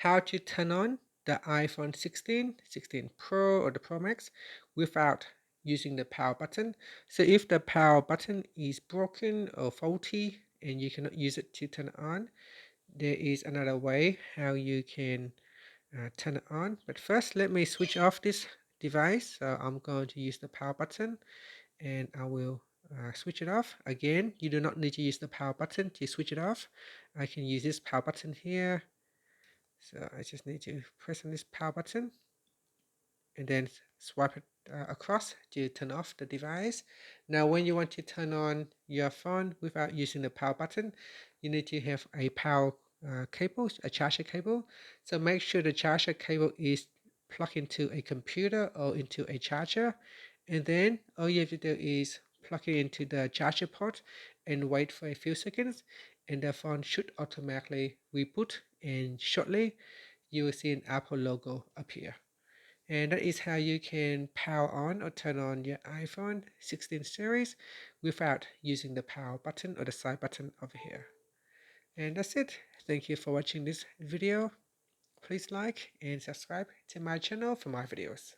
how to turn on the iPhone 16, 16 Pro or the Pro Max without using the power button. So if the power button is broken or faulty and you cannot use it to turn it on, there is another way how you can turn it on. But first, let me switch off this device. So I'm going to use the power button and I will switch it off. Again, you do not need to use the power button to switch it off. I can use this power button here. So I just need to press on this power button and then swipe it across to turn off the device. Now when you want to turn on your phone without using the power button, you need to have a power cable, a charger cable. So make sure the charger cable is plugged into a computer or into a charger, and then all you have to do is plug it into the charger port and wait for a few seconds, and the phone should automatically reboot, and shortly you will see an Apple logo appear. And that is how you can power on or turn on your iPhone 16 series without using the power button or the side button over here. And that's it. Thank you for watching this video. Please like and subscribe to my channel for more videos.